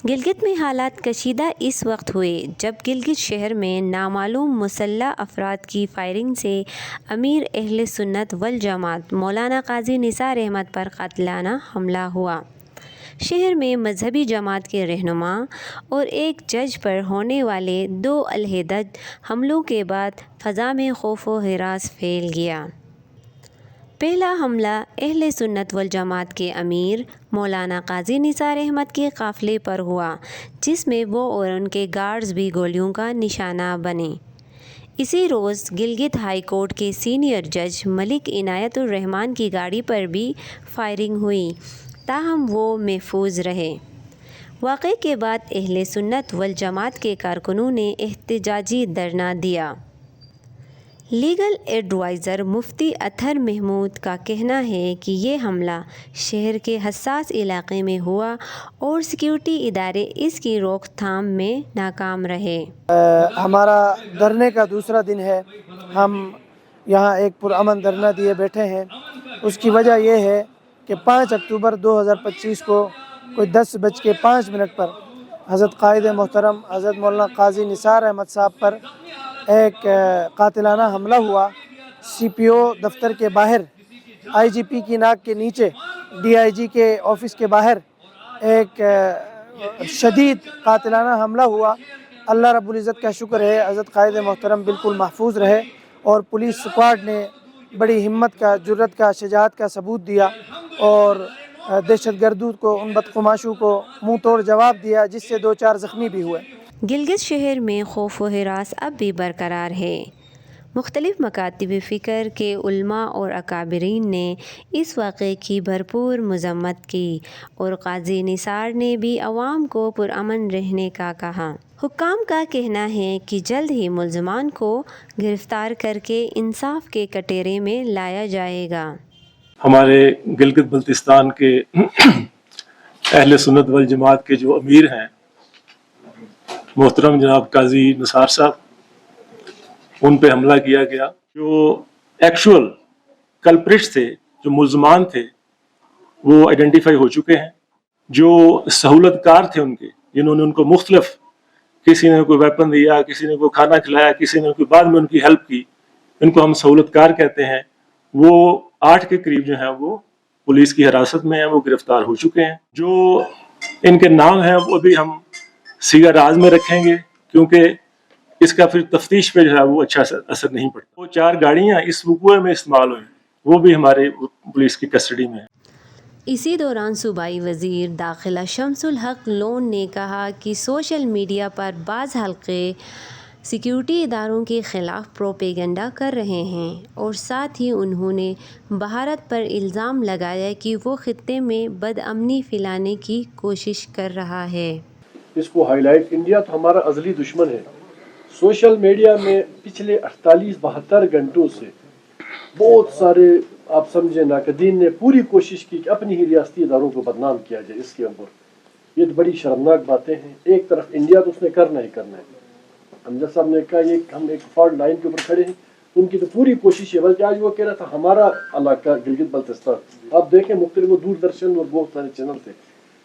گلگت میں حالات کشیدہ اس وقت ہوئے جب گلگت شہر میں نامعلوم مسلح افراد کی فائرنگ سے امیر اہل سنت والجماعت مولانا قاضی نثار احمد پر قاتلانہ حملہ ہوا۔ شہر میں مذہبی جماعت کے رہنما اور ایک جج پر ہونے والے 2 علیحدہ حملوں کے بعد فضا میں خوف و ہراس پھیل گیا۔ پہلا حملہ اہل سنت والجماعت کے امیر مولانا قاضی نثار احمد کے قافلے پر ہوا، جس میں وہ اور ان کے گارڈز بھی گولیوں کا نشانہ بنے۔ اسی روز گلگت ہائی کورٹ کے سینئر جج ملک عنایت الرحمن کی گاڑی پر بھی فائرنگ ہوئی، تاہم وہ محفوظ رہے۔ واقعے کے بعد اہل سنت والجماعت کے کارکنوں نے احتجاجی دھرنا دیا۔ لیگل ایڈوائزر مفتی اطہر محمود کا کہنا ہے کہ یہ حملہ شہر کے حساس علاقے میں ہوا اور سیکیورٹی ادارے اس کی روک تھام میں ناکام رہے۔ ہمارا دھرنے کا دوسرا دن ہے۔ ہم یہاں ایک پرامن دھرنا دیے بیٹھے ہیں۔ اس کی وجہ یہ ہے کہ 5 اکتوبر 2025 کو کوئی 10:05 پر حضرت قائد محترم حضرت مولانا قاضی نثار احمد صاحب پر ایک قاتلانہ حملہ ہوا۔ سی پی او دفتر کے باہر، آئی جی پی کی ناک کے نیچے، ڈی آئی جی کے آفس کے باہر ایک شدید قاتلانہ حملہ ہوا۔ اللہ رب العزت کا شکر ہے حضرت قائد محترم بالکل محفوظ رہے اور پولیس سکواڈ نے بڑی ہمت کا، جرأت کا، شجاعت کا ثبوت دیا اور دہشت گردوں کو، ان بدقماشوں کو منہ توڑ جواب دیا، جس سے 2-4 زخمی بھی ہوئے۔ گلگت شہر میں خوف و ہراس اب بھی برقرار ہے۔ مختلف مکاتب فکر کے علماء اور اکابرین نے اس واقعے کی بھرپور مذمت کی اور قاضی نثار نے بھی عوام کو پرامن رہنے کا کہا۔ حکام کا کہنا ہے کہ جلد ہی ملزمان کو گرفتار کر کے انصاف کے کٹہرے میں لایا جائے گا۔ ہمارے گلگت بلتستان کے اہل سنت والجماعت کے جو امیر ہیں محترم جناب قاضی نثار صاحب، ان پہ حملہ کیا گیا۔ جو ایکچوئل کلپریٹس تھے، جو ملزمان تھے، وہ آئیڈینٹیفائی ہو چکے ہیں۔ جو سہولت کار تھے ان کے، جنہوں نے ان کو مختلف، کسی نے کوئی ویپن دیا، کسی نے کوئی کھانا کھلایا، کسی نے کوئی بعد میں ان کی ہیلپ کی، ان کو ہم سہولت کار کہتے ہیں، وہ 8 کے قریب جو ہیں وہ پولیس کی حراست میں ہیں، وہ گرفتار ہو چکے ہیں۔ جو ان کے نام ہیں وہ بھی ہم سیگا راز میں رکھیں گے، کیونکہ اس کا پھر تفتیش پہ جو ہے وہ اچھا اثر نہیں پڑتا۔ وہ 4 گاڑیاں اس وقوع میں استعمال ہوئیں، وہ بھی ہمارے پولیس کی کسٹڈی میں ہیں۔ اسی دوران صوبائی وزیر داخلہ شمس الحق لون نے کہا کہ سوشل میڈیا پر بعض حلقے سیکیورٹی اداروں کے خلاف پروپیگنڈا کر رہے ہیں، اور ساتھ ہی انہوں نے بھارت پر الزام لگایا کہ وہ خطے میں بدامنی پھیلانے کی کوشش کر رہا ہے۔ اس کو ہائی لائٹ، انڈیا تو ہمارا ازلی دشمن ہے۔ سوشل میڈیا میں پچھلے 48-72 گھنٹوں سے بہت سارے، آپ سمجھے، ناقدین نے پوری کوشش کی کہ اپنی ہی ریاستی اداروں کو بدنام کیا جائے۔ اس کے اوپر یہ بڑی شرمناک باتیں ہیں۔ ایک طرف انڈیا تو اس نے کرنا ہی کرنا ہے۔ امجد صاحب نے کہا یہ ہم ایک فالٹ لائن کے اوپر کھڑے ہیں، ان کی تو پوری کوشش ہے۔ بلکہ آج وہ کہہ رہا تھا ہمارا علاقہ گلگت بلتستان، آپ دیکھیں مختلف دوردرشن اور بہت سارے چینل تھے،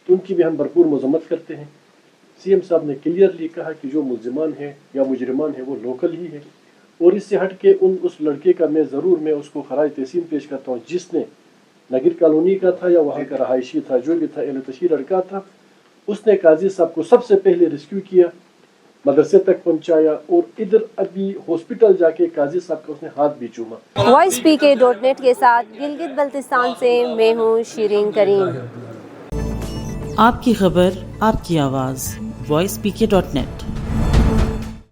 تو ان کی بھی ہم بھرپور مذمت کرتے ہیں۔ سی ایم صاحب نے کلیئرلی کہا کہ جو ملزمان ہیں یا مجرمان ہیں وہ لوکل ہی ہیں، اور اس سے ہٹ کے اس لڑکے کا میں اس کو خراج تحسین پیش کرتا ہوں جس نے نگر کالونی کا تھا یا وہاں کا رہائشی تھا، جو بھی تھا، اہل تشہیر لڑکا تھا، اس نے قاضی صاحب کو سب سے پہلے ریسکیو کیا، مدرسے تک پہنچایا، اور ادھر ابھی ہاسپٹل جا کے قاضی صاحب کا اس نے ہاتھ بھی چوما۔ voicepk.net کے ساتھ گلگت بلتستان سے میں ہوں شیرین کریم۔ آپ کی خبر، آپ کی آواز، voicepk.net۔